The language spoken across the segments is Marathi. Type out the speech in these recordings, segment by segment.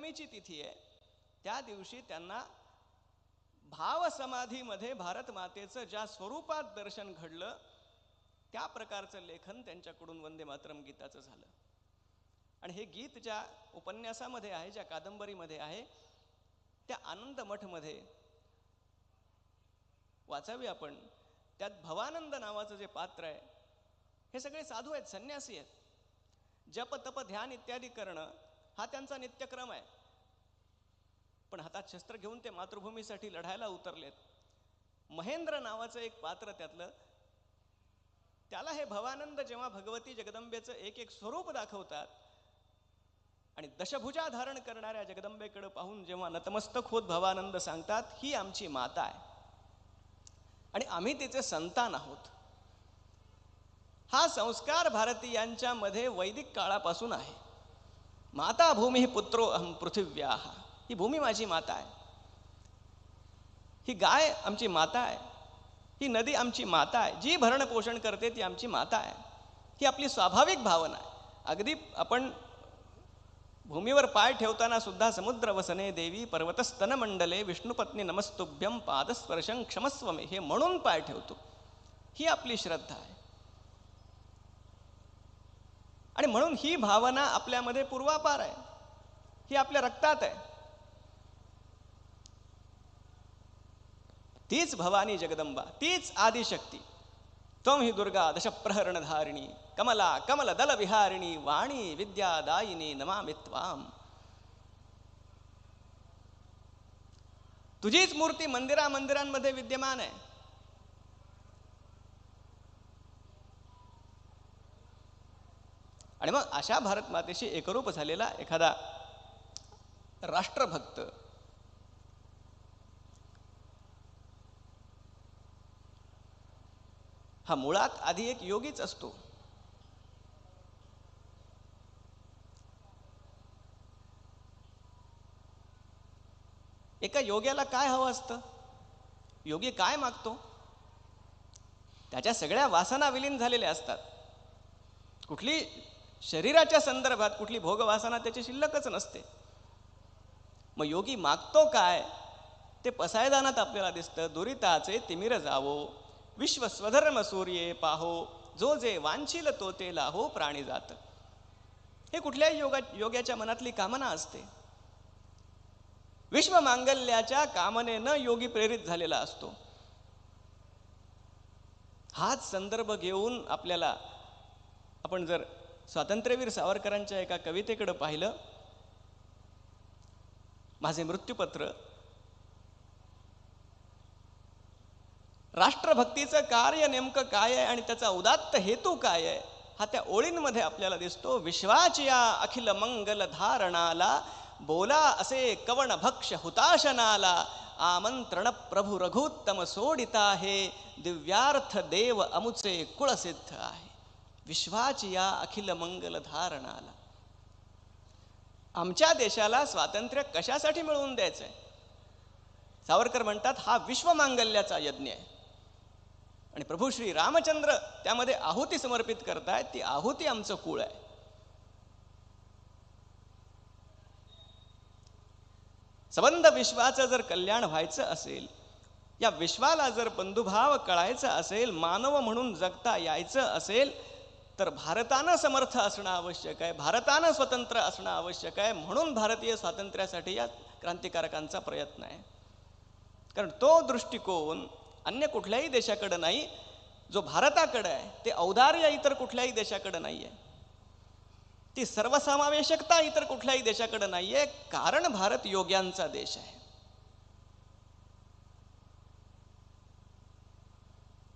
पौर्णमीची तिथी आहे, त्या दिवशी त्यांना भावसमाधीमध्ये भारत मातेचं ज्या स्वरूपात दर्शन घडलं त्या प्रकारचं लेखन त्यांच्याकडून वंदे मातरम गीताचं झालं. आणि हे गीत ज्या उपन्यासामध्ये आहे, ज्या कादंबरीमध्ये आहे, त्या आनंद मठमध्ये वाचावी आपण. त्यात भवानंद नावाचं जे पात्र आहे, हे सगळे साधू आहेत, संन्यासी आहेत. जप तप ध्यान इत्यादी करणं हा त्यांचा नित्यक्रम आहे. पण हातात शस्त्र घेऊन ते मातृभूमीसाठी लढायला उतरलेत. महेंद्र नावाचं एक पात्र त्यातलं, त्याला हे भवानंद जेव्हा भगवती जगदंबेचं एक एक स्वरूप दाखवतात आणि दशभुजा धारण करणाऱ्या जगदंबेकडे पाहून जेव्हा नतमस्तक होत भवानंद सांगतात, ही आमची माता आहे आणि आम्ही तिचे संतान आहोत. हा संस्कार भारतीयांच्या मध्ये वैदिक काळापासून आहे. माता भूमी पुत्रो अहम पृथिव्याः, ही भूमी माझी माता आहे, ही गाय आमची माता आहे, ही नदी आमची माता आहे, जी भरण पोषण करते ती आमची माता आहे. ही आपली स्वाभाविक भावना आहे. अगदी आपण भूमीवर पाय ठेवताना सुद्धा समुद्र वसने देवी पर्वतस्तन मंडले विष्णुपत्नी नमस्तुभ्यम पादस्पर्शं क्षमस्व मे, हे म्हणून पाय ठेवतो. ही आपली श्रद्धा आहे. आणि म्हणून ही भावना आपल्यामध्ये पूर्वापार आहे, ही आपल्या रक्तात आहे. तीच भवानी जगदंबा, तीच आदिशक्ती. त्वं हि दुर्गा दशप्रहरणधारिणी कमला कमलदल विहारिणी वाणी विद्यादायिनी नमामि त्वाम. तुझीच मूर्ती मंदिरांमध्ये विद्यमान आहे. आणि मग अशा भारत मातेशी एकरूप झालेला एखादा राष्ट्रभक्त हा मुळात आधी एक योगीच असतो. एका योग्याला काय हवं असतं? योगी काय मागतो? त्याच्या सगळ्या वासना विलीन झालेल्या असतात. कुठली शरीराच्या संदर्भात कुठली भोगवासना त्याची शिल्लकच नसते. मग योगी मागतो काय ते पसायदानात आपल्याला दिसतं. दुरिताचे तिमिर जावो विश्व स्वधर्म सूर्ये पाहो, जो जे वांछील तो ते लाहो प्राणी जात. हे कुठल्याही योग्याच्या मनातली कामना असते. विश्व मांगल्याच्या कामनेनं योगी प्रेरित झालेला असतो. हाच संदर्भ घेऊन आपल्याला, आपण जर स्वातंत्र्यवीर सावरकरांच्या एका कवितेकडे पाहिलं, माझे मृत्यूपत्र, राष्ट्रभक्तीचं कार्य नेमकं काय आहे आणि त्याचा उदात्त हेतू काय आहे हा त्या ओळींमध्ये आपल्याला दिसतो. विश्वाचिया अखिल मंगल धारणाला बोला असे कवण भक्ष हुताशनाला, आमंत्रण प्रभू रघुत्तम सोडिता हे दिव्यार्थ देव अमुचे कुळसिद्ध आहे. विश्वाचिया अखिल मंगल धारणाला. आमच्या देशाला स्वातंत्र्य कशासाठी मिळवून द्यायचंय? सावरकर म्हणतात हा विश्वमांगल्याचा यज्ञ आहे. आणि प्रभू श्री रामचंद्र त्यामध्ये आहुती समर्पित करतायत. ती आहुती आमचं कुळ आहे. सबंध विश्वाचं जर कल्याण व्हायचं असेल, या विश्वाला जर बंधुभाव कळायचा असेल, मानव म्हणून जगता यायचं असेल, तर भारतानं समर्थ असणं आवश्यक आहे, भारतानं स्वतंत्र असणं आवश्यक आहे. म्हणून भारतीय स्वातंत्र्यासाठी या क्रांतिकारकांचा प्रयत्न आहे. कारण तो दृष्टिकोन अन्य कुठल्याही देशाकडे नाही. जो भारताकडे आहे ते औदार्य इतर कुठल्याही देशाकडे नाही आहे. ती सर्वसमावेशकता इतर कुठल्याही देशाकडे नाही आहे. कारण भारत योग्यांचा देश आहे.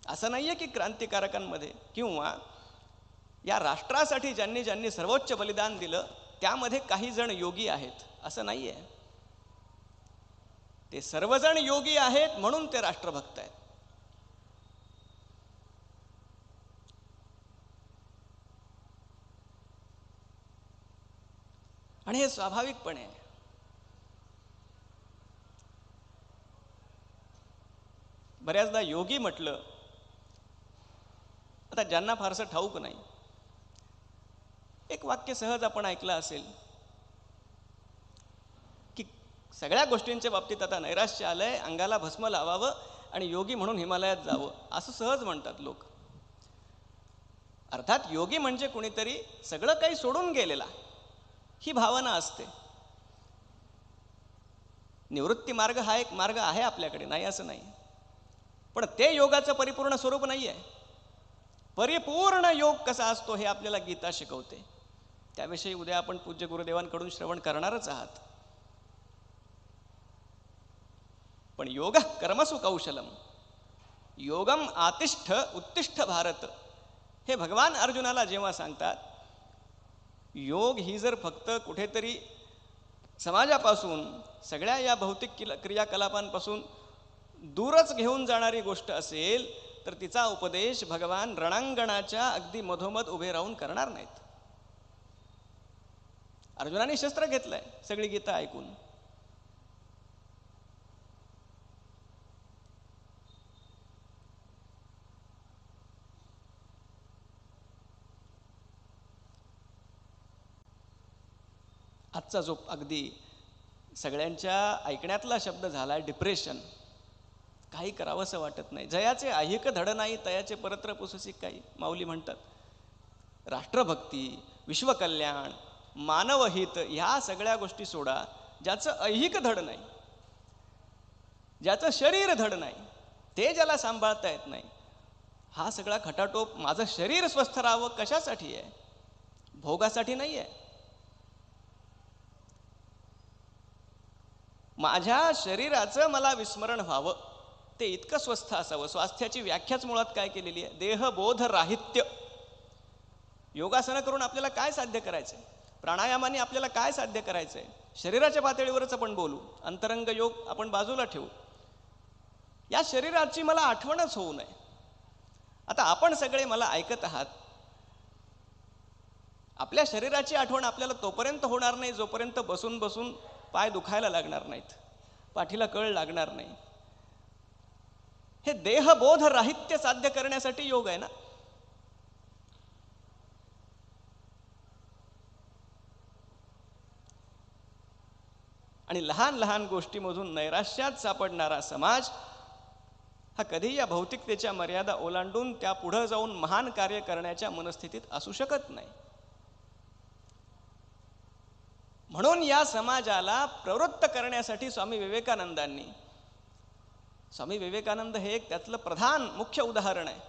असं नाहीये की क्रांतिकारकांमध्ये किंवा या राष्ट्रासाठी ज्यांनी ज्यांनी सर्वोच्च बलिदान दिलं त्यामध्ये काही जण योगी आहेत, असं नाहीये. ते सर्वजण योगी आहेत म्हणून ते राष्ट्रभक्त आहेत. आणि हे स्वाभाविकपणे बऱ्याचदा योगी म्हटलं, आता ज्यांना फारसं ठाऊक नाही, एक वाक्य सहज आपण ऐकलं असेल, सगळ्या गोष्टींच्या बाबतीत आता नैराश्य आलंय, अंगाला भस्म लावावं आणि योगी म्हणून हिमालयात जावं असं सहज म्हणतात लोक. अर्थात योगी म्हणजे कुणीतरी सगळं काही सोडून गेलेला, ही भावना असते. निवृत्ती मार्ग हा एक मार्ग आहे आपल्याकडे, नाही असं नाही, पण ते योगाचं परिपूर्ण स्वरूप नाही आहे. परिपूर्ण योग कसा असतो हे आपल्याला गीता शिकवते. त्याविषयी उद्या आपण पूज्य गुरुदेवांकडून श्रवण करणारच आहात. पण योग कर्मसु कौशलम, योगम आतिष्ठ उत्तिष्ठ भारत, हे भगवान अर्जुनाला जेव्हा सांगतात, योग ही जर फक्त कुठेतरी समाजापासून, सगळ्या या भौतिक क्रियाकलापांपासून दूरच घेऊन जाणारी गोष्ट असेल तर तिचा उपदेश भगवान रणांगणाच्या अगदी मधोमध उभे राहून करणार नाहीत. अर्जुनाने शस्त्र घेतलंय सगळी गीता ऐकून. आजचा जो अगदी सगळ्यांच्या ऐकण्यातला शब्द झाला डिप्रेशन, काही करावंसं वाटत नाही. जयाचे ऐहिक धड नाही तयाचे परत्र पुससी काही, माऊली म्हणतात. राष्ट्रभक्ती, विश्वकल्याण, मानवहित ह्या सगळ्या गोष्टी सोडा. ज्याचं ऐहिक धड नाही, ज्याचं शरीर धड नाही, ते ज्याला सांभाळता येत नाही, हा सगळा खटाटोप माझं शरीर स्वस्थ राहावं कशासाठी आहे? भोगासाठी नाही आहे. माझ्या शरीराचं मला विस्मरण व्हावं, ते इतकं स्वस्थ असावं. स्वास्थ्याची व्याख्याच मुळात काय केलेली आहे? देहबोध राहित्य. योगासनं करून आपल्याला काय साध्य करायचंय? प्राणायामाने आपल्याला काय साध्य करायचंय? शरीराच्या पातळीवरच आपण बोलू, अंतरंग योग आपण बाजूला ठेवू. या शरीराची मला आठवणच होऊ नये. आता आपण सगळे मला ऐकत आहात, आपल्या शरीराची आठवण आपल्याला तोपर्यंत होणार नाही जोपर्यंत बसून बसून पाय दुखायला लागणार नाहीत, पाठीला कळ लागणार नाही. हे देहबोध राहित्य साध्य करण्यासाठी योग आहे ना. आणि लहान लहान गोष्टीमधून नैराश्यात सापडणारा समाज हा कधी या भौतिकतेच्या मर्यादा ओलांडून त्या पुढे जाऊन महान कार्य करण्याच्या मनस्थितीत असू शकत नाही. म्हणून या समाजाला प्रवृत्त करण्यासाठी स्वामी विवेकानंद हे एक त्यातलं प्रधान मुख्य उदाहरण आहे.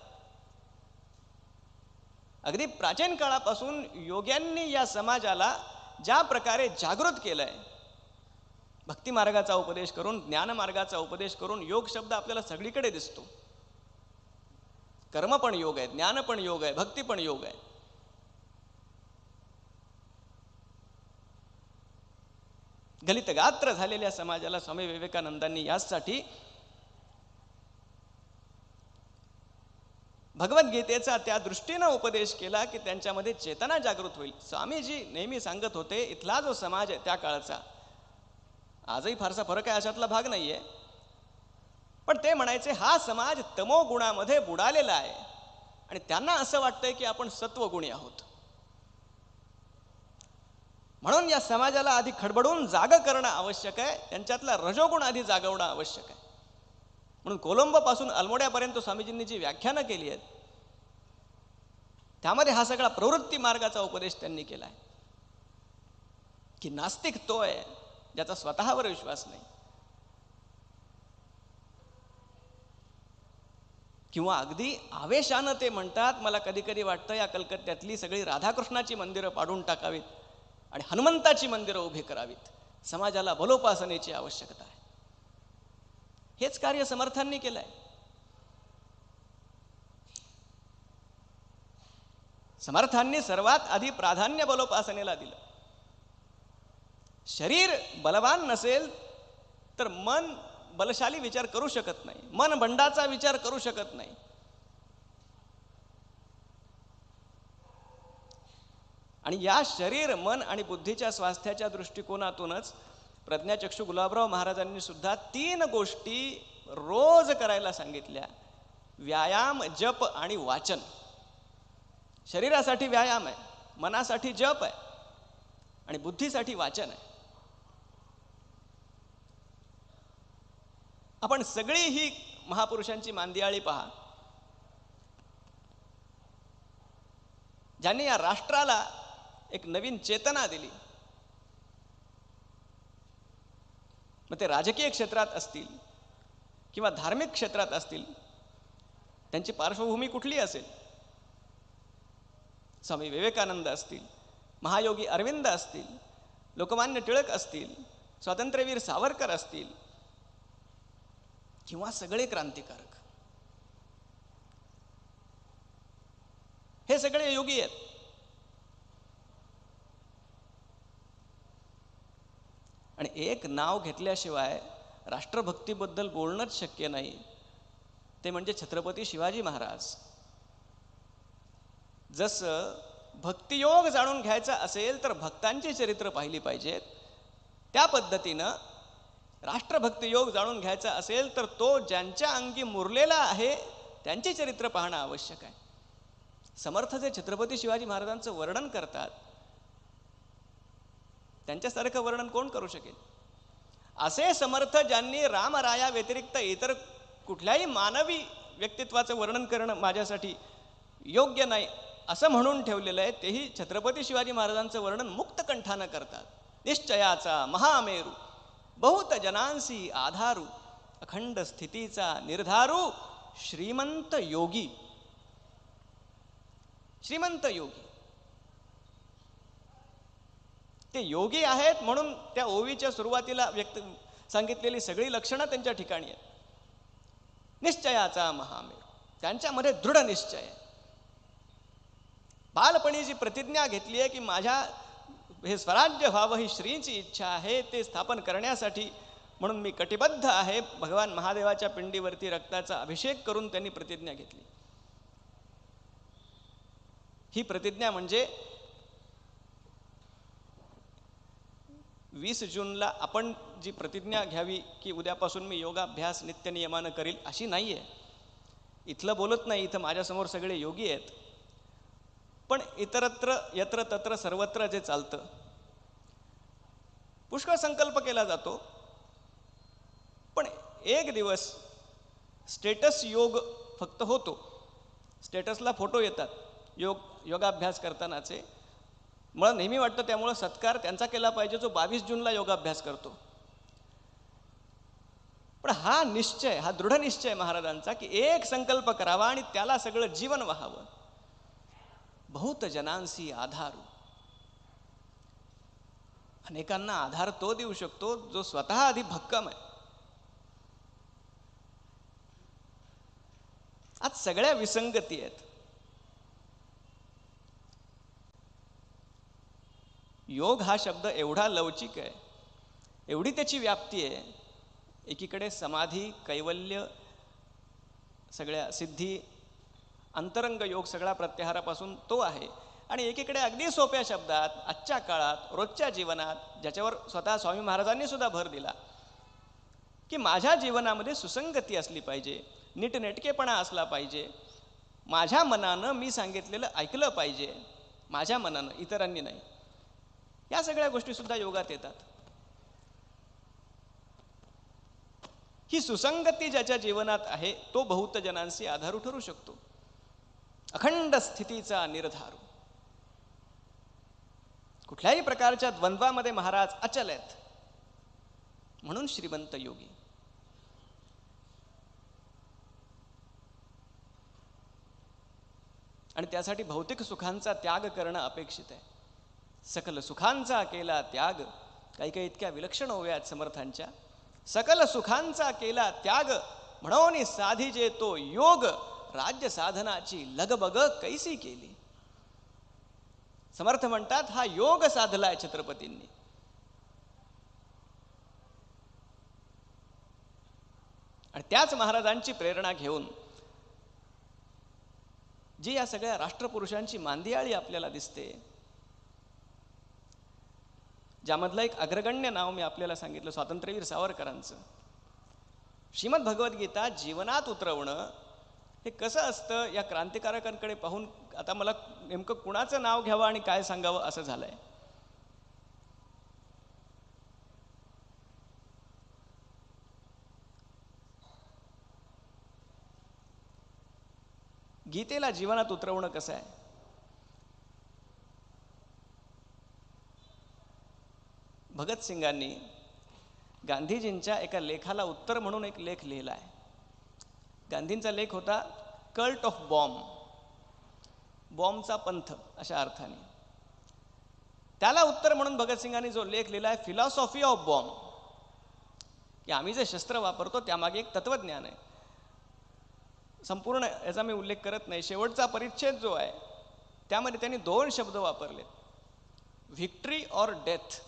अगदी प्राचीन काळापासून योग्यांनी या समाजाला ज्या प्रकारे जागृत केलंय, भक्ती मार्गाचा उपदेश करून, ज्ञान मार्गाचा उपदेश करून. योग शब्द आपल्याला सगळीकडे दिसतो. कर्म पण योग आहे, ज्ञान पण योग आहे, भक्ती पण योग आहे. गलित गात्र झालेल्या समाजाला स्वामी विवेकानंदांनी यासाठी भगवद्गीतेचा त्या दृष्टीनं उपदेश केला की त्यांच्यामध्ये चेतना जागृत होईल. स्वामीजी नेहमी सांगत होते, इथला जो समाज आहे त्या काळचा, आजही फारसा फरक आहे अशातला भाग नाहीये, पण ते म्हणायचे हा समाज तमोगुणामध्ये बुडालेला आहे आणि त्यांना असं वाटतंय की आपण सत्वगुणी आहोत. म्हणून या समाजाला आधी खडबडून जाग करणं आवश्यक आहे, त्यांच्यातला रजोगुण आधी जागवणं आवश्यक आहे. म्हणून कोलंबोपासून अल्मोड्यापर्यंत स्वामीजींनी जी व्याख्यानं केली आहेत त्यामध्ये हा सगळा प्रवृत्ती मार्गाचा उपदेश त्यांनी केलाय की नास्तिक तो आहे ज्याचा स्वतःवर विश्वास नाही, किंवा अगदी आवेशानं ते म्हणतात, मला कधी कधी वाटतं या कलकत्त्यातली सगळी राधाकृष्णाची मंदिरं पाडून टाकावीत आणि हनुमंताची मंदिरं उभी करावीत. समाजाला बलोपासनेची आवश्यकता आहे. हेच कार्य समर्थांनी केलंय. समर्थांनी सर्वात आधी प्राधान्य बलोपासनेला दिलं. शरीर बलवान नसेल तर मन बलशाली विचार करू शकत नाही, मन बंडाचा विचार करू शकत नाही. आणि या शरीर, मन आणि बुद्धीच्या स्वास्थ्याच्या दृष्टिकोनातूनच प्रज्ञाचक्षू गुलाबराव महाराजांनी सुद्धा 3 गोष्टी रोज करायला सांगितल्या: व्यायाम, जप आणि वाचन. शरीरासाठी व्यायाम आहे, मनासाठी जप आहे आणि बुद्धीसाठी वाचन आहे. आपण सगळी ही महापुरुषांची मांदियाळी पहा, ज्यांनी या राष्ट्राला एक नवीन चेतना दिली. मग ते राजकीय क्षेत्रात असतील किंवा धार्मिक क्षेत्रात असतील, त्यांची पार्श्वभूमी कुठली असेल, स्वामी विवेकानंद असतील, महायोगी अरविंद असतील, लोकमान्य टिळक असतील, स्वातंत्र्यवीर सावरकर असतील, किंवा सगळे क्रांतिकारक, हे सगळे योगी आहेत. आणि एक नाव घेतल्याशिवाय राष्ट्रभक्तीबद्दल बोलणंच शक्य नाही, ते म्हणजे छत्रपती शिवाजी महाराज. जसं भक्तियोग जाणून घ्यायचा असेल तर भक्तांची चरित्र पाहिली पाहिजेत, त्या पद्धतीनं राष्ट्रभक्तियोग जाणून घ्यायचा असेल तर तो ज्यांच्या अंगी मुरलेला आहे त्यांची चरित्र पाहणं आवश्यक आहे. समर्थ जे छत्रपती शिवाजी महाराजांचं वर्णन करतात, त्यांच्यासारखं वर्णन कोण करू शकेल? असे समर्थ ज्यांनी रामराया व्यतिरिक्त इतर कुठल्याही मानवी व्यक्तित्वाचं वर्णन करणं माझ्यासाठी योग्य नाही असं म्हणून ठेवलेलं आहे, तेही छत्रपती शिवाजी महाराजांचं वर्णन मुक्त कंठानं करतात. निश्चयाचा महामेरू, बहुत जनांसी आधारू, अखंड स्थितीचा निर्धारू, श्रीमंत योगी. श्रीमंत योगी ते योगी आहेत म्हणून त्या ओवीच्या सुरुवातीला सांगितलेली सगळी लक्षणं त्यांच्या ठिकाणी आहेत. निश्चयाचा महामेरू, त्यांच्यामध्ये दृढ निश्चय आहे. बालपणी जी प्रतिज्ञा घेतली आहे की माझ्या हे स्वराज्य व्हावं ही श्रींची इच्छा आहे, ते स्थापन करण्यासाठी म्हणून मी कटिबद्ध आहे, भगवान महादेवाच्या पिंडीवरती रक्ताचा अभिषेक करून त्यांनी प्रतिज्ञा घेतली. ही प्रतिज्ञा म्हणजे 20 जूनला आपण जी प्रतिज्ञा घ्यावी की उद्यापासून मी योगाभ्यास नित्यनियमानं करील अशी नाही आहे. इथलं बोलत नाही, इथं माझ्यासमोर सगळे योगी आहेत. पण इतरत्र यत्र तत्र सर्वत्र जे चालतं, पुष्कळ संकल्प केला जातो, पण एक दिवस स्टेटस योग फक्त होतो. स्टेटसला फोटो येतात योगाभ्यास करतानाचे. मला नेहमी वाटतं त्यामुळं सत्कार त्यांचा केला पाहिजे जो 22 जूनला योगाभ्यास करतो. पण हा निश्चय, हा दृढ निश्चय महाराजांचा की एक संकल्प करावा आणि त्याला सगळं जीवन व्हावं. बहुत जनांसी आधारू, अनेकांना आधार तो देऊ शकतो जो स्वतः आधी भक्कम आहे. आज सगळ्या विसंगती आहेत. योग हा शब्द एवढा लवचिक आहे, एवढी त्याची व्याप्ती आहे. एकीकडे समाधी, कैवल्य, सगळ्या सिद्धी, अंतरंग योग सगळा प्रत्याहारापासून तो आहे. आणि एकीकडे अगदी सोप्या शब्दात आजच्या काळात रोजच्या जीवनात, ज्याच्यावर स्वतः स्वामी महाराजांनी सुद्धा भर दिला की माझ्या जीवनामध्ये सुसंगती असली पाहिजे, नीटनेटकेपणा असला पाहिजे, माझ्या मनानं मी सांगितलेलं ऐकलं पाहिजे, माझ्या मनानं, इतरांनी नाही. या सगळ्या गोष्टी सुद्धा योगात येतात. ही सुसंगती ज्याच्या जीवनात आहे तो बहुत जनांशी आधारू ठरू शकतो. अखंड स्थितीचा निर्धारू, कुठल्याही प्रकारच्या द्वंद्वामध्ये महाराज अचल आहेत, म्हणून श्रीमंत योगी. आणि त्यासाठी भौतिक सुखांचा त्याग करणं अपेक्षित आहे. सकल सुखांचा केला त्याग, काही काही इतक्या विलक्षण ओव्या समर्थांच्या. सकल सुखांचा केला त्याग, म्हणून साधिजे तो योग, राज्य साधनाची लगबग कैसी केली. समर्थ म्हणतात हा योग साधलाय छत्रपतींनी. आणि त्याच महाराजांची प्रेरणा घेऊन जी या सगळ्या राष्ट्रपुरुषांची मांदियाळी आपल्याला दिसते, ज्यामधलं एक अग्रगण्य नाव मी आपल्याला सांगितलं स्वातंत्र्यवीर सावरकरांचं. श्रीमद भगवद्गीता जीवनात उतरवणं हे कसं असतं या क्रांतिकारकांकडे पाहून आता मला नेमकं कुणाचं नाव घ्यावं आणि काय सांगावं असं झालंय. गीतेला जीवनात उतरवणं कसं आहे? भगतसिंगांनी गांधीजींच्या एका लेखाला उत्तर म्हणून एक लेख लिहिला आहे. गांधींचा लेख होता कल्ट ऑफ बॉम्ब, बॉम्बचा पंथ अशा अर्थाने. त्याला उत्तर म्हणून भगतसिंगांनी जो लेख लिहिला आहे फिलॉसॉफी ऑफ बॉम्ब, की आम्ही जे शस्त्र वापरतो त्यामागे एक तत्वज्ञान आहे. संपूर्ण याचा मी उल्लेख करत नाही. शेवटचा परिच्छेद जो आहे त्यामध्ये त्यांनी 2 शब्द वापरले, व्हिक्ट्री ऑर डेथ.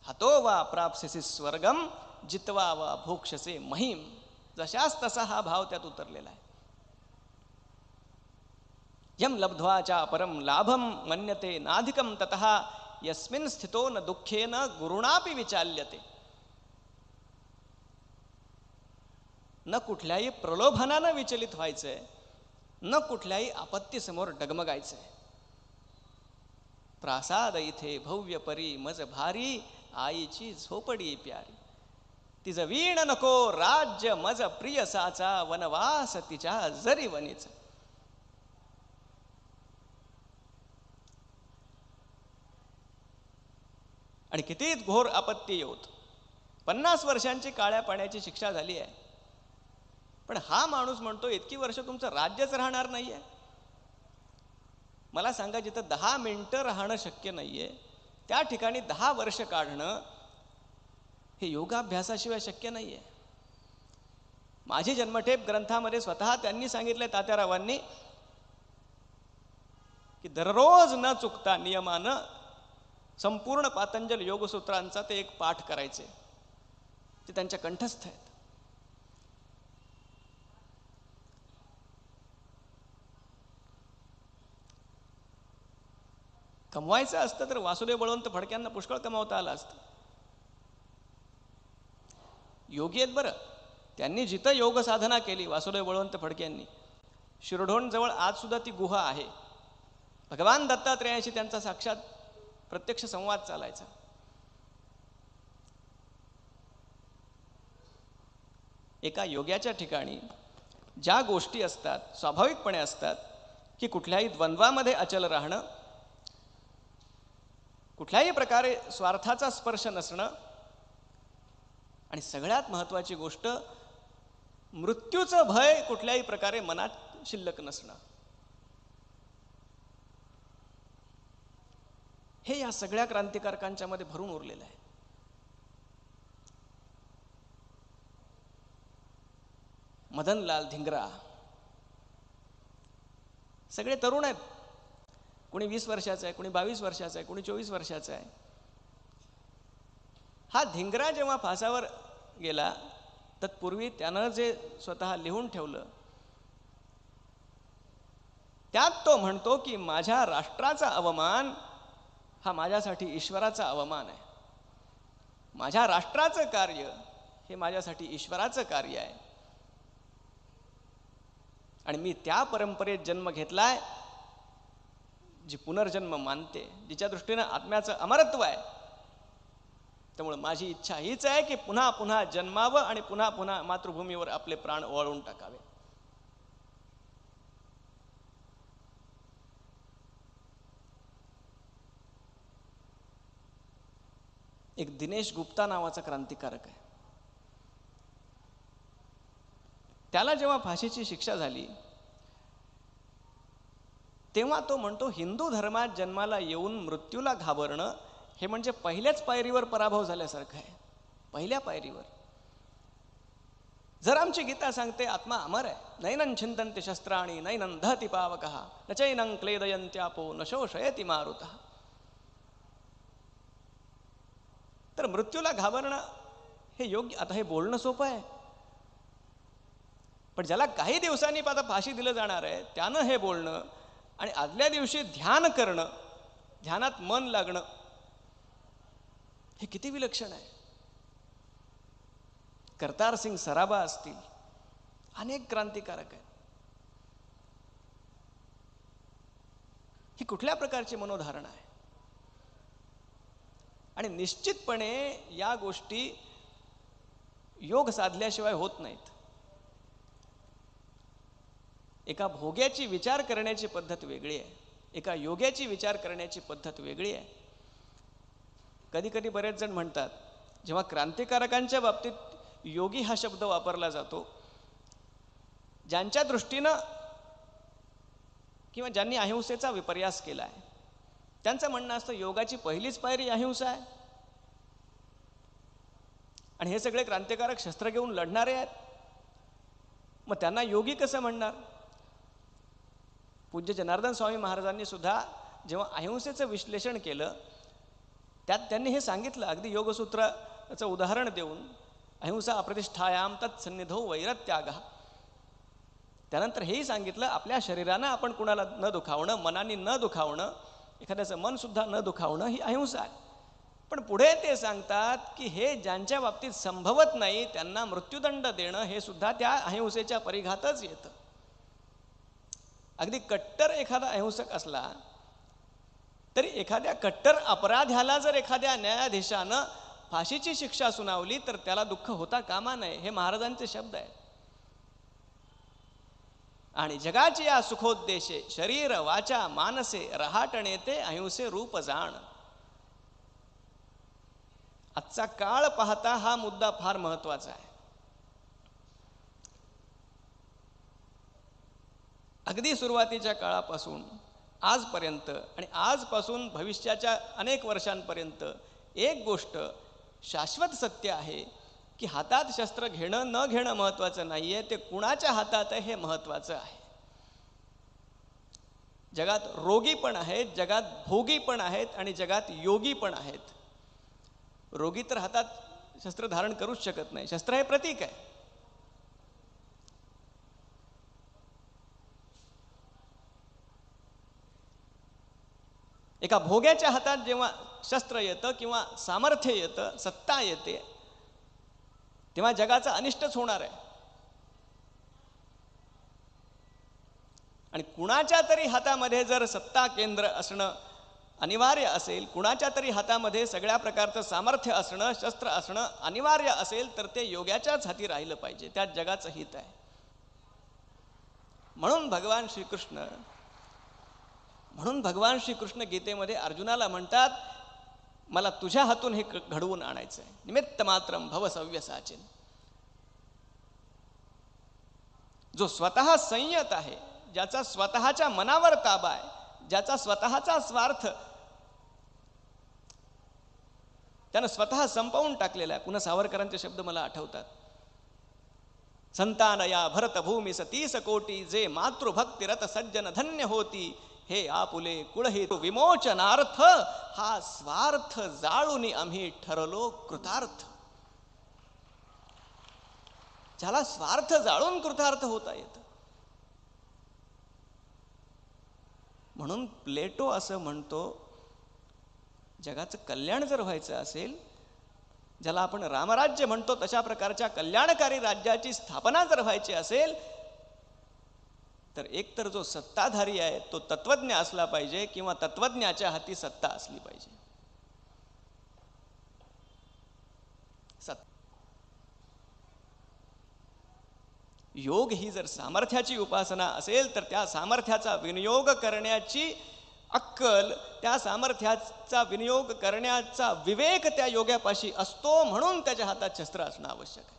हतो वा प्राप्स्यसि स्वर्गम जित्वा वा भोक्षसे महिम. जशास तसा हा भाव त्यात उतरलेला आहे. यम लब्ध्वा चा परम लाभम मन्यते नाधिकम ततः यस्मिन् स्थितो न दुःखेन गुरुणापि विचाल्यते. न कुठल्याही प्रलोभनानं विचलित व्हायचंय, न कुठल्याही आपत्तीसमोर डगमगायचंय. प्रासाद इथे भव्य परी मज भारी, आईची झोपडी प्यारी. तिज वीण नको राज्य मज प्रिय साचा, वनवास तिच्या जरी वनीचा. आणि किती घोर आपत्ती येऊत, 50 वर्षांची काळ्या पाण्याची शिक्षा झाली आहे, पण हा माणूस म्हणतो इतकी वर्ष तुमचं राज्यच राहणार नाहीये. मला सांगा, जिथं 10 मिनिटं राहणं शक्य नाहीये त्या ठिकाणी 10 वर्ष काढणं हे योगाभ्यासाशिवाय शक्य नाहीये. माझी जन्मठेप ग्रंथामध्ये स्वतः त्यांनी सांगितलंय, तात्यारावांनी, की दररोज न चुकता नियमानं संपूर्ण पातंजल योगसूत्रांचा ते एक पाठ करायचे. ते त्यांच्या कंठस्थ आहेत. कमवायचं असतं तर वासुदेव बळवंत फडक्यांना पुष्कळ कमावता आलं असतं. योगी आहेत बरं, त्यांनी जिथं योग साधना केली वासुदेव बळवंत फडक्यांनी, शिरढोण जवळ आज सुद्धा ती गुहा आहे. भगवान दत्तात्रेयाशी त्यांचा साक्षात प्रत्यक्ष संवाद चालायचा. एका योग्याच्या ठिकाणी ज्या गोष्टी असतात स्वाभाविकपणे असतात, की कुठल्याही द्वंद्वामध्ये अचल राहणं, कुठल्याही प्रकारे स्वार्थाचा स्पर्श नसणं, आणि सगळ्यात महत्त्वाची गोष्ट मृत्यूचं भय कुठल्याही प्रकारे मनात शिल्लक नसणं, हे या सगळ्या क्रांतिकारकांच्या मध्ये भरून उरलेलं आहे. मदनलाल धिंगरा सगळे तरुण आहेत. कोणी 20 वर्षाचा आहे, कोणी 22 वर्षाचा आहे, कोणी 24 वर्षाचा आहे. हा धिंगरा जेव्हा फासावर गेला तत्पूर्वी त्यानं जे स्वतः लिहून ठेवलं त्यात तो म्हणतो की माझ्या राष्ट्राचा अवमान हा माझ्यासाठी ईश्वराचा अवमान आहे. माझ्या राष्ट्राचं कार्य हे माझ्यासाठी ईश्वराचं कार्य आहे, आणि मी त्या परंपरेत जन्म घेतलाय जी पुनर्जन्म मानते, जिच्या दृष्टीनं आत्म्याचं अमरत्व आहे. त्यामुळे माझी इच्छा हीच आहे की पुन्हा पुन्हा जन्मावं आणि पुन्हा पुन्हा मातृभूमीवर आपले प्राण ओवाळून टाकावे. एक दिनेश गुप्ता नावाचा क्रांतिकारक आहे. त्याला जेव्हा फाशीची शिक्षा झाली तेव्हा तो म्हणतो, हिंदू धर्मात जन्माला येऊन मृत्यूला घाबरणं हे म्हणजे पहिल्याच पायरीवर पराभव झाल्यासारखं आहे. पहिल्या पायरीवर. जर आमची गीता सांगते आत्मा अमर आहे, नैनं छिंदन्ति शस्त्राणि नैनं दहति पावकः न चैनं क्लेदयन्त्यापो न शोषयति मारुतः, तर मृत्यूला घाबरणं हे योग्य. आता हे बोलणं सोपं आहे, पण ज्याला काही दिवसांनी आता फाशी दिलं जाणार आहे त्यानं हे बोलणं आणि आदल्या दिवशी ध्यान करणं, ध्यानात मन लागणं, हे किती विलक्षण आहे. करतार सिंग सराबा असतील, अनेक क्रांतिकारक आहेत. ही कुठल्या प्रकारची मनोधारणा आहे? आणि निश्चितपणे या गोष्टी योग साधल्याशिवाय होत नाहीत. एका भोग्याची विचार करण्याची पद्धत वेगळी आहे, एका योग्याची विचार करण्याची पद्धत वेगळी आहे. कधी कधी बरेच जण म्हणतात, जेव्हा क्रांतिकारकांच्या बाबतीत योगी हा शब्द वापरला जातो, ज्यांच्या दृष्टीनं किंवा ज्यांनी अहिंसेचा विपर्यास केला आहे त्यांचं म्हणणं असतं योगाची पहिलीच पायरी अहिंसा आहे. आणि हे सगळे क्रांतिकारक शस्त्र घेऊन लढणारे आहेत, मग त्यांना योगी कसं म्हणणार? पूज्य जनार्दन स्वामी महाराजांनी सुद्धा जेव्हा अहिंसेचं विश्लेषण केलं त्यात त्यांनी हे सांगितलं, अगदी योगसूत्राचं उदाहरण देऊन, अहिंसा अप्रतिष्ठायाम तत्सन्निधो वैरत्याग. त्यानंतर हेही सांगितलं, आपल्या शरीरानं आपण कुणाला न दुखावणं, मनाने न दुखावणं, एखाद्याचं मन सुद्धा न दुखावणं ही अहिंसा आहे. पण पुढे ते सांगतात की हे ज्यांच्या बाबतीत संभवत नाही त्यांना मृत्युदंड देणं हे सुद्धा त्या अहिंसेच्या परिघातच येतं. अगदी कट्टर एखादा अहिंसक असला तरी एखाद्या कट्टर अपराध्याला जर एखाद्या न्यायाधीशानं फाशीची शिक्षा सुनावली तर त्याला दुःख होता कामा नये, हे महाराजांचे शब्द आहेत. आणि जगाची या सुखोद्देशे शरीर वाचा मानसे रहाटणे ते अहिंसे रूप जाण. आजचा काळ पाहता हा मुद्दा फार महत्वाचा आहे. अगदी सुरुवातीच्या काळापासून आजपर्यंत आणि आजपासून भविष्याच्या अनेक वर्षांपर्यंत एक गोष्ट शाश्वत सत्य आहे की हातात शस्त्र घेणं न घेणं महत्वाचं नाहीये, ते कुणाच्या हातात आहे हे महत्वाचं आहे. जगात रोगी पण आहेत, जगात भोगी पण आहेत आणि जगात योगी पण आहेत. रोगी तर हातात शस्त्र धारण करूच शकत नाही, शस्त्र हे प्रतीक आहे. एका भोग्याच्या हातात जेव्हा शस्त्र येतं किंवा सामर्थ्य येतं, सत्ता येते, तेव्हा जगाचं अनिष्टच होणार आहे. आणि कुणाच्या तरी हातामध्ये जर सत्ता केंद्र असणं अनिवार्य असेल, कुणाच्या तरी हातामध्ये सगळ्या प्रकारचं सामर्थ्य असणं, शस्त्र असणं अनिवार्य असेल तर ते योग्याच्याच हाती राहिलं पाहिजे, त्यात जगाचं हित आहे. म्हणून भगवान श्रीकृष्ण गीतेमध्ये अर्जुनाला म्हणतात, मला तुझ्या हातून हे घडवून आणायचं आहे. निमित्त मात्रम भव सव्यसाचिन. जो स्वतः संयत आहे, ज्याचा स्वतःच्या मनावर ताबा आहे, ज्याचा स्वतःचा स्वार्थ त्यानं स्वतः संपवून टाकलेला आहे. पुन्हा सावरकरांचे शब्द मला आठवतात, संतानया भरतभूमी 30 कोटी, जे मातृभक्तिरत सज्जन धन्य होती, हे आपुले कुळहित विमोचनार्थ, हा स्वार्थ जाळून आम्ही ठरलो कृतार्थ. ज्याला स्वार्थ जाळून कृतार्थ होता येतं. म्हणून प्लेटो असं म्हणतो, जगाचं कल्याण जर व्हायचं असेल, ज्याला आपण रामराज्य म्हणतो तशा प्रकारच्या कल्याणकारी राज्याची स्थापना जर व्हायची असेल तर एकतर जो सत्ताधारी आहे तो तत्वज्ञ असला पाहिजे किंवा तत्वज्ञाच्या हाती सत्ता असली पाहिजे. योग ही जर सामर्थ्याची उपासना असेल तर त्या सामर्थ्याचा विनियोग करण्याची अक्कल, त्या सामर्थ्याचा विनियोग करण्याचा विवेक त्या योग्यापाशी असतो. म्हणून त्याच्या हातात शस्त्र असणं आवश्यक आहे,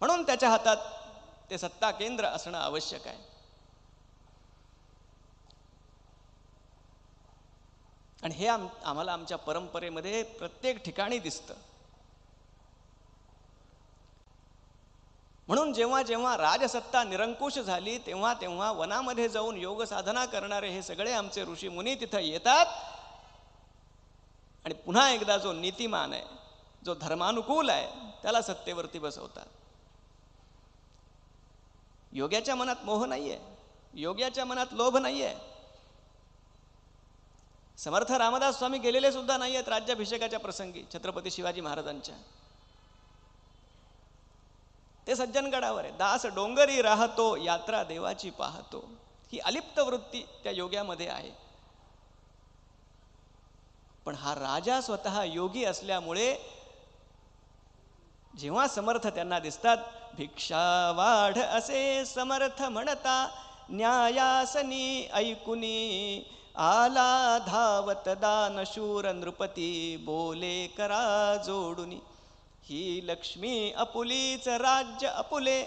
म्हणून त्याच्या हातात ते सत्ता केंद्र असणं आवश्यक आहे. आणि हे आम्हाला आमच्या परंपरेमध्ये प्रत्येक ठिकाणी दिसतं. म्हणून जेव्हा जेव्हा राजसत्ता निरंकुश झाली तेव्हा तेव्हा वनामध्ये जाऊन योग साधना करणारे हे सगळे आमचे ऋषी मुनी तिथं येतात आणि पुन्हा एकदा जो नीतिमान आहे, जो धर्मानुकूल आहे, त्याला सत्तेवरती बसवतात. योग्याच्या मनात मोह नाहीये, योग्याच्या मनात लोभ नाहीये. समर्थ रामदास स्वामी गेलेले सुद्धा नाही आहेत राज्याभिषेकाच्या प्रसंगी छत्रपती शिवाजी महाराजांच्या. ते सज्जनगडावर आहे. दास डोंगरी राहतो, यात्रा देवाची पाहतो. ही अलिप्त वृत्ती त्या योग्यामध्ये आहे. पण हा राजा स्वतः योगी असल्यामुळे जेव्हा समर्थ त्यांना दिसतात, भिक्षा वाढ असे समर्थ म्हणता, न्यायासनी ऐकुनी आला धावत दानशूर नृपती, बोले करा जोडुनी. ही लक्ष्मी अपुलीच राज्य अपुले,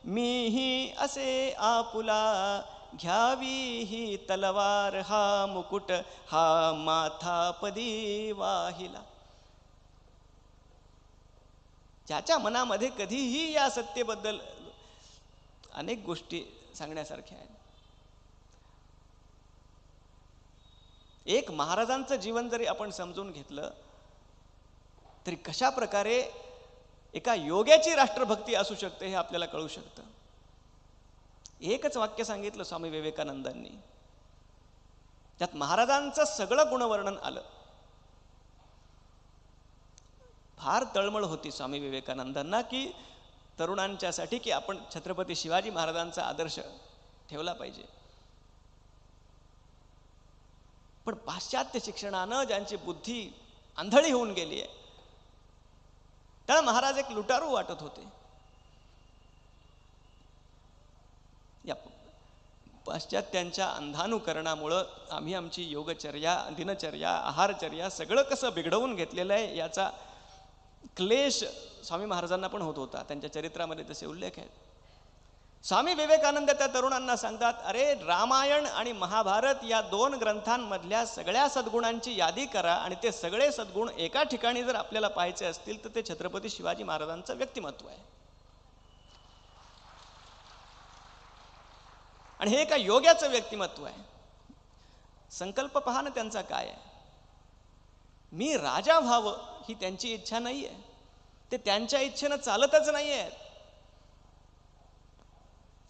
मीही असे आपुला, घ्यावी ही तलवार हा मुकुट, हा माथा पदी वाहिला. ज्याच्या मनामध्ये कधीही या सत्तेबद्दल अनेक गोष्टी सांगण्यासारख्या आहेत. एक महाराजांचं जीवन जरी आपण समजून घेतलं तरी कशा प्रकारे एका योग्याची राष्ट्रभक्ती असू शकते हे आपल्याला कळू शकतं. एकच वाक्य सांगितलं स्वामी विवेकानंदांनी, त्यात महाराजांचं सगळं गुणवर्णन आलं. फार तळमळ होती स्वामी विवेकानंदांना की तरुणांच्यासाठी की आपण छत्रपती शिवाजी महाराजांचा आदर्श ठेवला पाहिजे. पण पाश्चात्य शिक्षणानं ज्यांची बुद्धी आंधळी होऊन गेली आहे, त्याला महाराज एक लुटारू वाटत होते. या पाश्चात्यांच्या अंधानुकरणामुळं आम्ही आमची योगचर्या, दिनचर्या, आहारचर्या सगळं कसं बिघडवून घेतलेलं आहे याचा क्लेश स्वामी महाराजांना पण होत होता. त्यांच्या चरित्रामध्ये तसे उल्लेख आहेत. स्वामी विवेकानंद त्या तरुणांना सांगतात, अरे रामायण आणि महाभारत या 2 ग्रंथांमधल्या सगळ्या सद्गुणांची यादी करा आणि ते सगळे सद्गुण एका ठिकाणी जर आपल्याला पाहायचे असतील तर ते छत्रपती शिवाजी महाराजांचं व्यक्तिमत्व आहे. आणि हे एका योग्याचं व्यक्तिमत्व आहे. संकल्प पहा ना त्यांचा काय आहे. मी राजा व्हावं ही त्यांची इच्छा नाही आहे. ते त्यांच्या इच्छेनं चालतच नाही आहेत.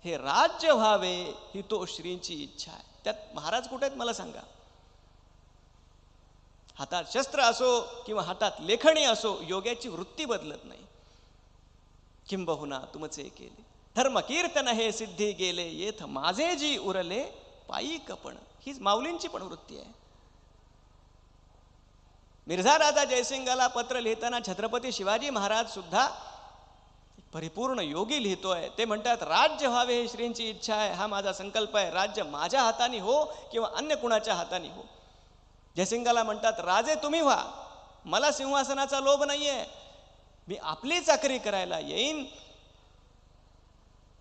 हे राज्य व्हावे ही तो श्रींची इच्छा आहे. त्यात महाराज कुठे आहेत मला सांगा. हातात शस्त्र असो किंवा हातात लेखणी असो, योग्याची वृत्ती बदलत नाही. किंबहुना तुमचे केले धर्म कीर्तन हे सिद्धी गेले, येथ माझे जी उरले पायी कपण, हीच माऊलींची पण वृत्ती आहे. मिर्झा राजा जयसिंगाला पत्र लिहिताना छत्रपती शिवाजी महाराज सुद्धा परिपूर्ण योगी लिहितोय. ते म्हणतात, राज्य व्हावे ही श्रींची इच्छा आहे, हा माझा संकल्प आहे. राज्य माझ्या हाताने हो किंवा अन्य कुणाच्या हाताने हो. जयसिंगाला म्हणतात, राजे तुम्ही व्हा, मला सिंहासनाचा लोभ नाहीये, मी आपली चाकरी करायला येईन.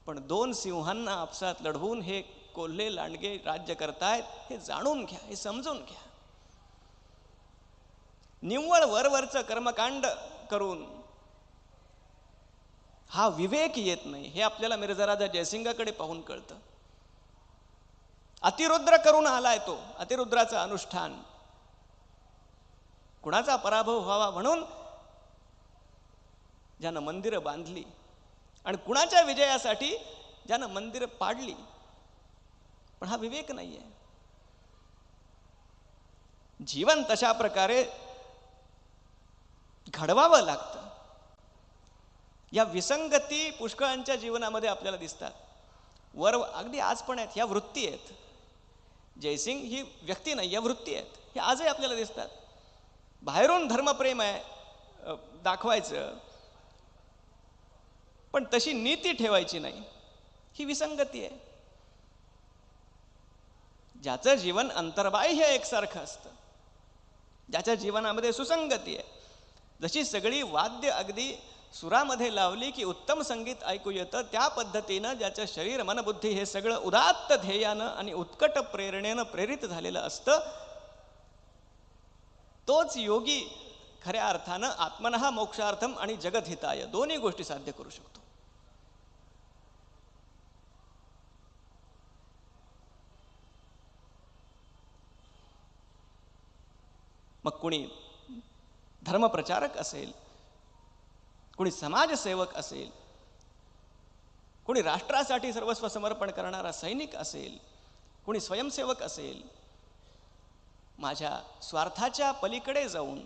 पण 2 सिंहांना आपसात लढवून हे कोल्हे लांडगे राज्य करतायत हे जाणून घ्या, हे समजून घ्या. निव्वळ वरवरचं कर्मकांड करून हा विवेक येत नाही हे आपल्याला मिर्झा राजा जयसिंगाकडे पाहून कळतं. अतिरुद्र करून आलाय तो, अतिरुद्राचं अनुष्ठान. कुणाचा पराभव व्हावा म्हणून ज्यानं मंदिरं बांधली आणि कुणाच्या विजयासाठी ज्यानं मंदिरं पाडली. पण हा विवेक नाहीये. जीवन तशा प्रकारे घडवावं लागतं. या विसंगती पुष्कळांच्या जीवनामध्ये आपल्याला दिसतात. वर अगदी आज पण आहेत, ह्या वृत्ती आहेत. जयसिंग ही व्यक्ती नाही, या वृत्ती आहेत. हे आजही आपल्याला दिसतात. बाहेरून धर्मप्रेम आहे दाखवायचं, पण तशी नीती ठेवायची नाही, ही विसंगती आहे. ज्याचं जीवन अंतर्बाह्य एकसारखं असतं, ज्याच्या जीवनामध्ये सुसंगती आहे, जशी सगळी वाद्य अगदी सुरामध्ये लावली की उत्तम संगीत ऐकू येतं, त्या पद्धतीनं ज्याचं शरीर मन बुद्धी हे सगळं उदात्त ध्येयानं आणि उत्कट प्रेरणेनं प्रेरित झालेलं असतं, तोच योगी खऱ्या अर्थानं आत्मनः मोक्षार्थम आणि जगद्हिताय दोन्ही गोष्टी साध्य करू शकतो. मग कुणी धर्मप्रचारक असेल, कुणी समाजसेवक असेल, कुणी राष्ट्रासाठी सर्वस्व समर्पण करणारा सैनिक असेल, कुणी स्वयंसेवक असेल, माझ्या स्वार्थाच्या पलीकडे जाऊन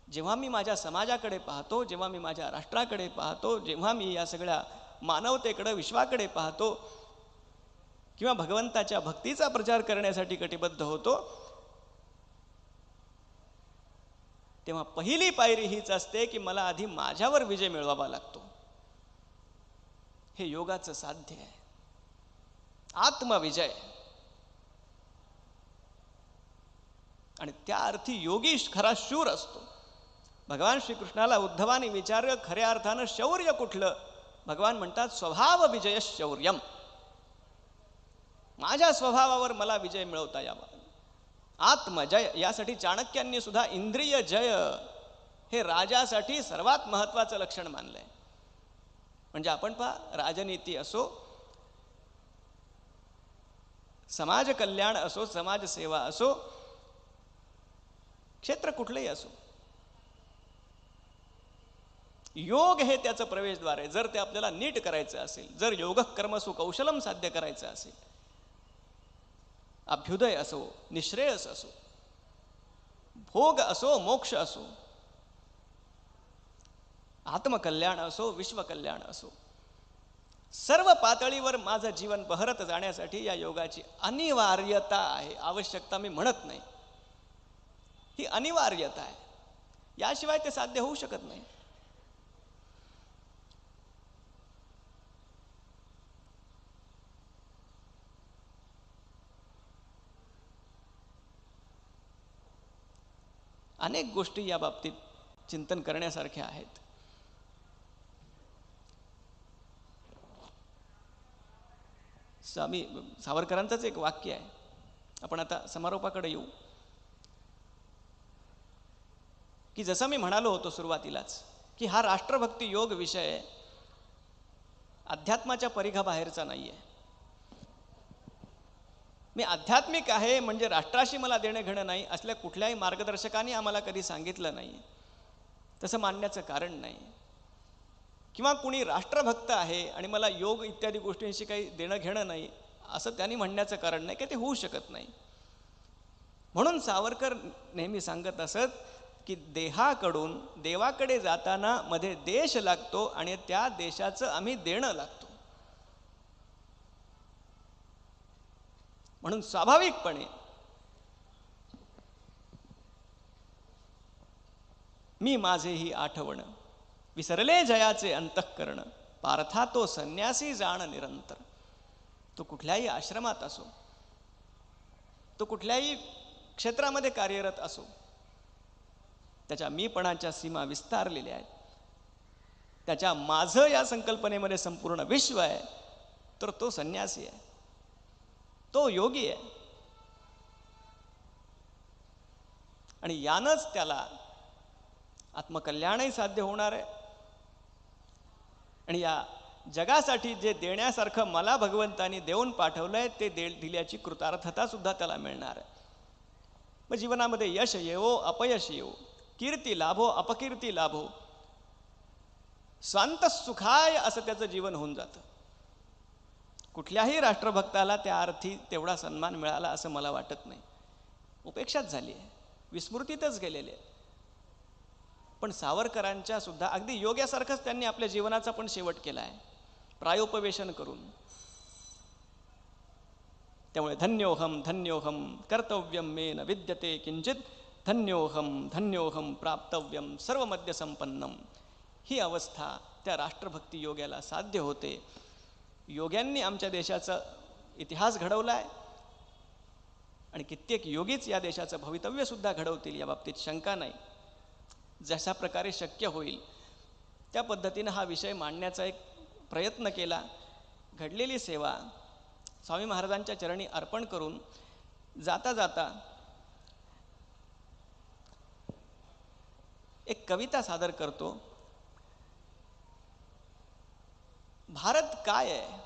जेव्हा मी माझ्या समाजाकडे पाहतो, जेव्हा मी माझ्या राष्ट्राकडे पाहतो, जेव्हा मी या सगळ्या मानवतेकडे, विश्वाकडे पाहतो किंवा भगवंताच्या भक्तीचा प्रचार करण्यासाठी कटिबद्ध होतो, तेव्हा पहिली पायरी हीच असते की मला आधी माझ्यावर विजय मिळवावा लागतो. हे योगाचं साध्य आहे, आत्मविजय. आणि त्या अर्थी योगी खरा शूर असतो. भगवान श्रीकृष्णाला उद्धवाने विचारलं, खऱ्या अर्थानं शौर्य कुठलं? भगवान म्हणतात, स्वभाव विजय शौर्यम. माझ्या स्वभावावर मला विजय मिळवता यावा. आत्मजय. यासाठी चाणक्यांनी सुद्धा इंद्रिय जय हे राजासाठी सर्वात महत्वाचं लक्षण मानलंय. म्हणजे आपण पहा, राजनीती असो, समाज कल्याण असो, समाजसेवा असो, क्षेत्र कुठलंही असो, योग हे त्याचं प्रवेशद्वार आहे. जर ते आपल्याला नीट करायचं असेल, जर योग कर्मसु कौशलम साध्य करायचं असेल, अभ्युदय असो, निश्रेयस असो, भोग असो, मोक्ष असो, आत्मकल्याण असो, विश्वकल्याण असो, सर्व पातळीवर माझं जीवन बहरत जाण्यासाठी या योगाची अनिवार्यता आहे. आवश्यकता मी म्हणत नाही, ही अनिवार्यता आहे. याशिवाय ते साध्य होऊ शकत नाही. अनेक गोष्टी या बाबतीत चिंतन करण्यासारख्या आहेत. स्वामी सावरकरांचंच एक वाक्य आहे. आपण आता समारोपाकडे येऊ. की जसं मी म्हणालो होतो सुरुवातीलाच, की हा राष्ट्रभक्ती योग विषय अध्यात्माच्या परिघाबाहेरचा नाही आहे. मी आध्यात्मिक आहे म्हणजे राष्ट्राशी मला देणं घेणं नाही, असल्या कुठल्याही मार्गदर्शकाने आम्हाला कधी सांगितलं नाही. तसं मानण्याचं कारण नाही. किंवा कुणी राष्ट्रभक्त आहे आणि मला योग इत्यादी गोष्टींशी काही देणं घेणं नाही, असं त्यांनी म्हणण्याचं कारण नाही, की ते होऊ शकत नाही. म्हणून सावरकर नेहमी सांगत असत की देहाकडून देवाकडे जाताना मध्ये देश लागतो आणि त्या देशाचं आम्ही देणं लागतो. म्हणून स्वाभाविकपणे मी माझेही आठवण विसरले जयाचे अंतःकरण, पार्था तो संन्यासी जाण निरंतर. तो कुठल्याही आश्रमात असो, तो कुठल्याही क्षेत्रामध्ये कार्यरत असो, त्याच्या मीपणाच्या सीमा विस्तारलेल्या आहेत. त्याच्या माझं या संकल्पनेमध्ये संपूर्ण विश्व आहे, तर तो संन्यासी आहे, तो योगी आहे. आणि यानंच त्याला आत्मकल्याणही साध्य होणार आहे. आणि या जगासाठी जे देण्यासारखं मला भगवंतानी देऊन पाठवलंय ते दिल्याची कृतार्थता सुद्धा त्याला मिळणार आहे. मग जीवनामध्ये यश येवो अपयश येवो, कीर्ती लाभो अपकीर्ती लाभो, स्वांत सुखाय असं त्याचं जीवन होऊन जातं. कुठल्याही राष्ट्रभक्ताला त्या अर्थी तेवढा सन्मान मिळाला असं मला वाटत नाही. उपेक्षाच झाली आहे, विस्मृतीतच गेलेले आहे. पण सावरकरांच्या सुद्धा अगदी योग्यासारखंच त्यांनी आपल्या जीवनाचा पण शेवट केला आहे, प्रायोपवेशन करून. त्यामुळे धन्योहम धन्योहम कर्तव्यम मे न विद्यते किंचित, धन्योहम धन्योहम प्राप्तव्यम सर्वमद्य संपन्नम. ही अवस्था त्या राष्ट्रभक्ती योग्याला साध्य होते. योग्यांनी आमच्या देशाचा इतिहास घडवला आहे आणि कित्येक योगीच या देशाचं भवितव्य सुद्धा घडवतील, या बाबतीत शंका नाही. जशा प्रकारे शक्य होईल त्या पद्धतीनं हा विषय मांडण्याचा एक प्रयत्न केला. घडलेली सेवा स्वामी महाराजांच्या चरणी अर्पण करून जाता जाता एक कविता सादर करतो. भारत काय आहे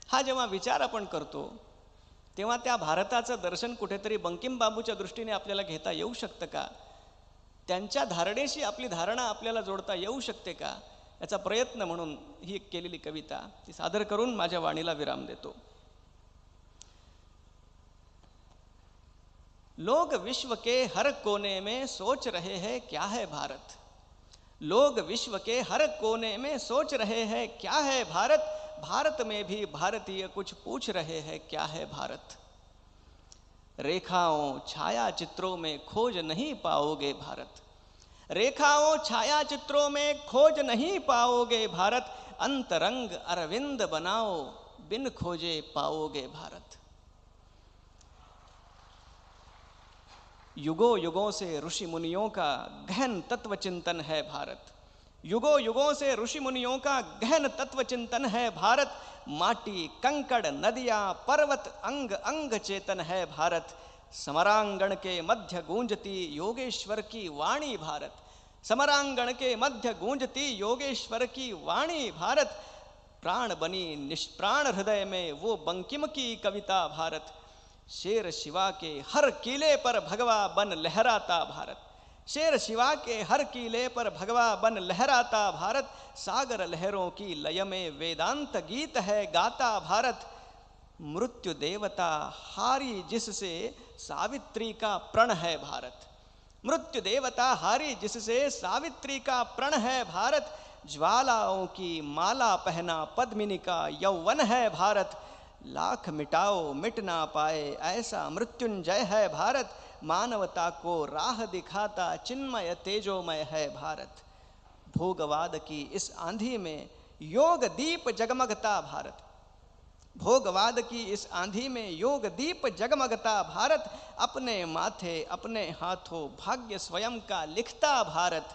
हा जेव्हा विचार आपण करतो तेव्हा त्या भारताचं दर्शन कुठेतरी बंकिमबाबूच्या दृष्टीने आपल्याला घेता येऊ शकतं का? त्यांच्या धारणेशी आपली धारणा आपल्याला जोडता येऊ शकते का? याचा प्रयत्न म्हणून ही एक केलेली कविता ती सादर करून माझ्या वाणीला विराम देतो. लोग विश्व के हर कोने में सोच रहे हैं क्या है भारत. लोग विश्व के हर कोने में सोच रहे हैं क्या है भारत. भारत में भी भारतीय कुछ पूछ रहे हैं क्या है भारत. रेखाओं छाया चित्रों में खोज नहीं पाओगे भारत। रेखाओं छाया चित्रों में खोज नहीं पाओगे भारत। अंतरंग अरविंद बनाओ बिन खोजे पाओगे भारत। युगों युगों से ऋषि मुनियों का गहन तत्व चिंतन है भारत। युगों युगों से ऋषि मुनियों का गहन तत्व चिंतन है भारत। माटी कंकड़ नदियां पर्वत अंग अंग चेतन है भारत। समरांगण के मध्य गूंजती योगेश्वर की वाणी भारत। समरांगण के मध्य गूंजती योगेश्वर की वाणी भारत। प्राण बनी निष्प्राण हृदय में वो बंकिम की कविता भारत। शेर शिवा के हर किले पर भगवा बन लहराता भारत। शेर शिवा के हर किले पर भगवा बन लहराता भारत। सागर लहरों की लय में वेदांत गीत है गाता भारत। मृत्यु देवता हारी जिससे सावित्री का प्रण है भारत। मृत्यु देवता हारी जिससे सावित्री का प्रण है भारत। ज्वालाओं की माला पहना पद्मिनी का यौवन है भारत। लाख मिटाओ मिट ना पाए ऐसा मृत्युंजय है भारत। मानवता को राह दिखाता चिन्मय तेजोमय है भारत। भोगवाद की इस आंधी में योग दीप जगमगता भारत। भोगवाद की इस आंधी में योग दीप जगमगता भारत। अपने माथे अपने हाथों भाग्य स्वयं का लिखता भारत।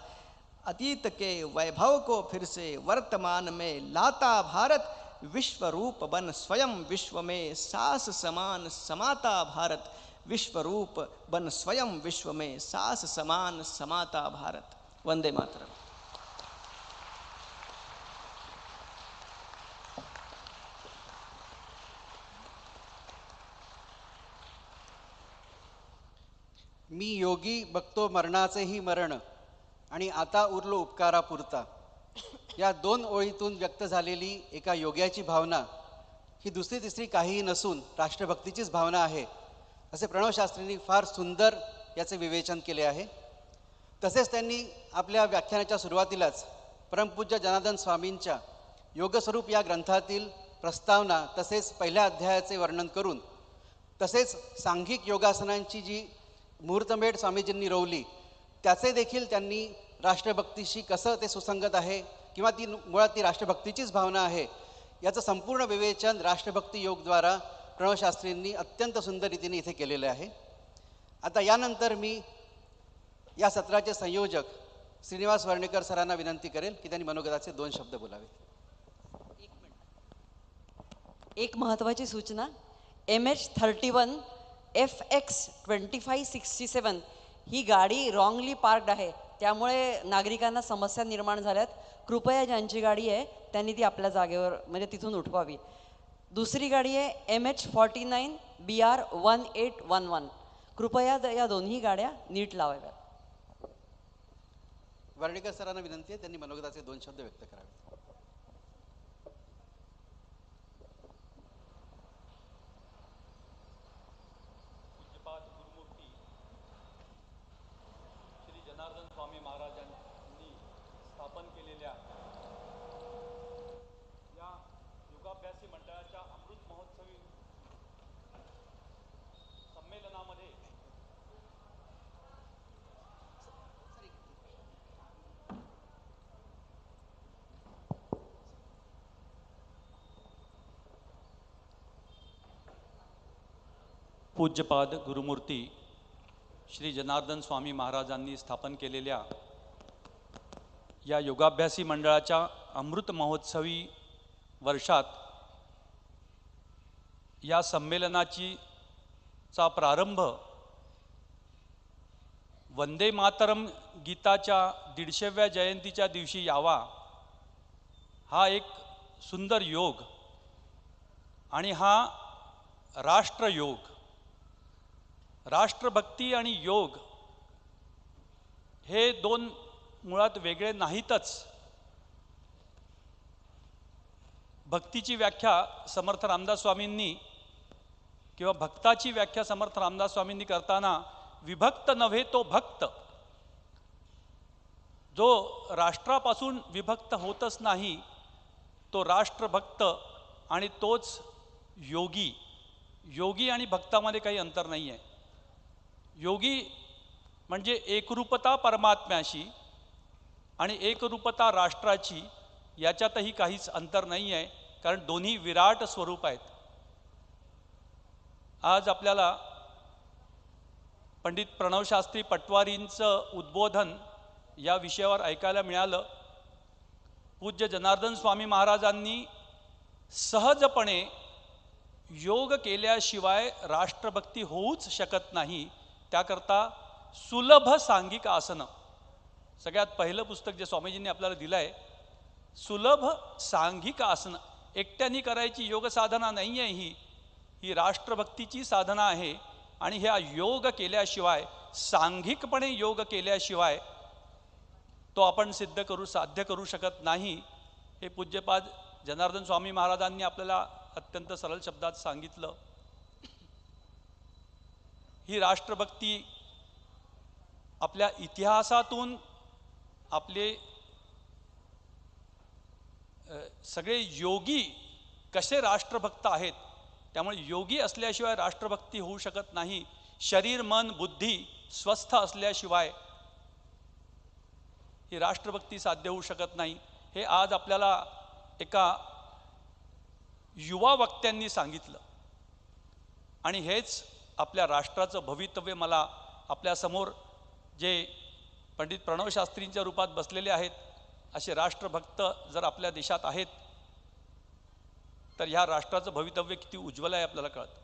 अतीत के वैभव को फिर से वर्तमान में लाता भारत। विश्व रूप बन स्वयं विश्व में सास समान समाता भारत। विश्व रूप बन स्वयं विश्व में सास समान समाता भारत। वंदे मातरम। मी योगी बघतो मरणाचेही मरण आणि आता उरलो उपकारापुरता, या दोन ओळीतून व्यक्त झालेली एका योग्याची भावना ही दुसरी तिसरी काहीही नसून राष्ट्रभक्तीचीच भावना आहे असे प्रणव शास्त्रींनी फार सुंदर याचे विवेचन केले आहे. तसेच त्यांनी आपल्या व्याख्यानाच्या सुरुवातीलाच परमपूज्य जनार्दन स्वामींच्या योगस्वरूप या ग्रंथातील प्रस्तावना तसेच पहिल्या अध्यायाचे वर्णन करून तसेच सांघिक योगासनांची जी मुहूर्तमेढ स्वामीजींनी रोवली त्याचे देखील त्यांनी राष्ट्रभक्तीशी कसं ते सुसंगत आहे किंवा ती मुळात ती राष्ट्रभक्तीचीच भावना आहे याचं संपूर्ण विवेचन राष्ट्रभक्ती योगद्वारा प्रणव शास्त्रींनी अत्यंत सुंदर रीतीने इथे केलेले आहे. आता यानंतर मी या सत्राचे संयोजक श्रीनिवास वर्णेकर सरांना विनंती करेल की त्यांनी मनोगताचे 2 शब्द बोलावेत. एक महत्त्वाची सूचना, MH31 FX 2567 ही गाडी रॉंगली पार्क्ड आहे, त्यामुळे नागरिकांना समस्या निर्माण झाल्यात. कृपया ज्यांची गाडी आहे त्यांनी ती आपल्या जागेवर म्हणजे तिथून उठवावी. दुसरी गाडी आहे MH49 BR 1811. कृपया या दोन्ही गाड्या नीट लावाव्यात. वर्णेकर सरांना विनंती आहे त्यांनी मनोगताचे 2 शब्द व्यक्त करावे. पूज्यपाद गुरुमूर्ती श्री जनार्दन स्वामी महाराजांनी स्थापन केलेल्या या योगाभ्यासी मंडळाच्या अमृत महोत्सवी संमेलनामध्ये पूज्यपाद गुरुमूर्ती श्री जनार्दन स्वामी महाराजांनी स्थापन केलेल्या या योगाभ्यासी मंडळाच्या अमृत महोत्सवी वर्षात या संमेलनाचा प्रारंभ वंदे मातरम गीताच्या 150व्या जयंतीच्या दिवशी यावा हा एक सुंदर योग आणि हा राष्ट्रयोग. राष्ट्रभक्ती आणि योग हे दोन मुळात वेगळे नाहीतच. भक्तीची व्याख्या समर्थ रामदास स्वामींनी किंवा भक्ताची व्याख्या समर्थ रामदास स्वामींनी करताना विभक्त नव्हे तो भक्त, जो राष्ट्रापासून विभक्त होतच नाही तो राष्ट्रभक्त आणि तोच योगी. योगी आणि भक्तामध्ये काही अंतर नाही आहे. योगी म्हणजे एकरूपता परमात्म्याशी आणि एकरूपता राष्ट्राची याच्यातही काहीच अंतर नाही आहे, कारण दोन्ही विराट स्वरूप आहेत. आज आपल्याला पंडित प्रणवशास्त्री पटवारींचं उद्बोधन या विषयावर ऐकायला मिळालं. पूज्य जनार्दन स्वामी महाराजांनी सहजपणे योग केल्याशिवाय राष्ट्रभक्ती होऊच शकत नाही, त्याकरता सुलभ सांघिक आसनं, सगळ्यात पहिलं पुस्तक जे स्वामीजींनी आपल्याला दिलं आहे, सुलभ सांघिक आसनं. एकट्याने करायची योग साधना नाही आहे, ही राष्ट्रभक्तीची साधना आहे. आणि ह्या योग केल्याशिवाय, सांघिकपणे योग केल्याशिवाय तो आपण साध्य करू शकत नाही. हे पूज्यपाद जनार्दन स्वामी महाराजांनी आपल्याला अत्यंत सरळ शब्दात सांगितलं. ही राष्ट्रभक्ती आपल्या इतिहासातून आपले सगळे योगी कसे राष्ट्रभक्त आहेत, त्यामुळे योगी असल्याशिवाय राष्ट्रभक्ती होऊ शकत नाही. शरीर मन बुद्धी स्वस्थ असल्याशिवाय ही राष्ट्रभक्ती साध्य होऊ शकत नाही. हे आज आपल्याला एका युवा वक्त्यांनी सांगितलं. आणि हेच आपल्या राष्ट्राचं भवितव्य मला आपल्यासमोर जे पंडित प्रणवशास्त्रींच्या रूपात बसलेले आहेत असे राष्ट्रभक्त जर आपल्या देशात आहेत, तर ह्या राष्ट्राचं भवितव्य किती उज्ज्वल आहे आपल्याला कळतं.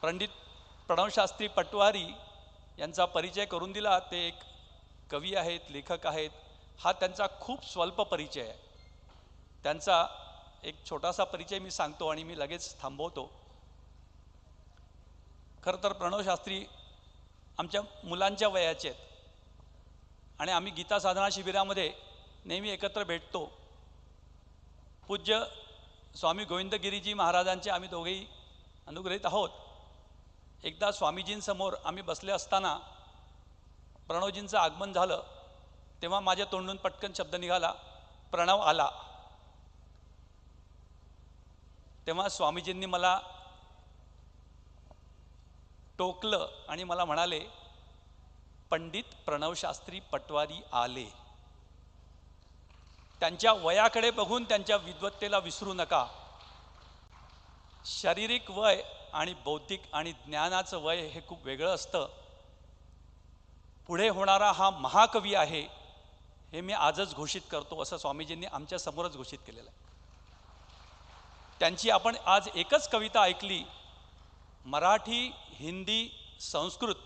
पंडित प्रणवशास्त्री पटवारी यांचा परिचय करून दिला. ते एक कवी आहेत, लेखक आहेत. हा त्यांचा खूप स्वल्प परिचय आहे. त्यांचा एक छोटासा परिचय मी सांगतो आणि मी लगेच थांबवतो. खरं तर प्रणवशास्त्री आमच्या मुलांच्या वयाचे आहेत आणि आम्ही गीता साधना शिबिरामध्ये नेहमी एकत्र भेटतो. पूज्य स्वामी गोविंदगिरीजी महाराजांचे आम्ही दोघेही अनुग्रहित आहोत. एकदा स्वामीजींसमोर आम्ही बसले असताना प्रणवजींचं आगमन झालं, तेव्हा माझ्या तोंडून पटकन शब्द निघाला, प्रणव आला. तेव्हा स्वामीजींनी मला टोकलं आणि मला म्हणाले, पंडित प्रणवशास्त्री पटवारी आले. त्यांच्या वयाकडे बघून त्यांच्या विद्वत्तेला विसरू नका. शारीरिक वय आणि बौद्धिक आणि ज्ञानाचं वय हे खूप वेगळं असतं. पुढे होणारा हा महाकवी आहे हे मी आजच घोषित करतो, असं स्वामीजींनी आमच्या समोरच घोषित केलेलं आहे. त्यांची आपण आज एकच कविता ऐकली. मराठी, हिंदी, संस्कृत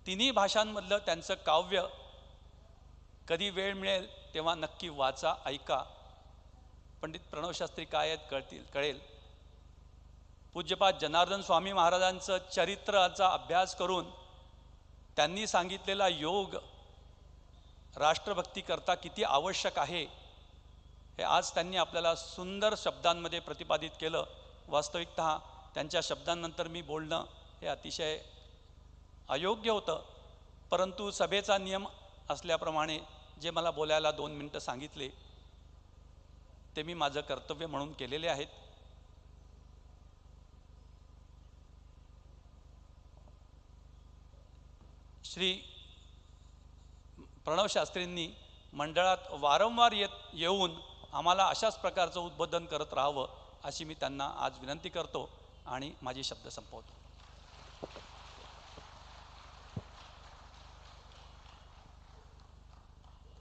तिन्ही भाषांमधलं त्यांचं काव्य कधी वेळ मिळेल तेव्हा नक्की वाचा, ऐका. पंडित प्रणवशास्त्री काय आहेत कळेल. पूज्यपाद जनार्दन स्वामी महाराजांचं चरित्राचा अभ्यास करून त्यांनी सांगितलेला योग राष्ट्रभक्ती करता किती आवश्यक आहे हे आज त्यांनी आपल्याला सुंदर शब्दांमध्ये प्रतिपादित केलं. वास्तविकतः त्यांच्या शब्दांनंतर मी बोलणं हे अतिशय अयोग्य होतं, परंतु सभेचा नियम असल्याप्रमाणे जे मला बोलायला 2 मिनिटं सांगितले ते मी माझं कर्तव्य म्हणून केलेले आहेत. श्री प्रणवशास्त्रींनी मंडळात वारंवार येऊन आम्हाला अशाच प्रकारचं उद्बोधन करत राहावं अशी मी त्यांना आज विनंती करतो आणि माझे शब्द संपवतो.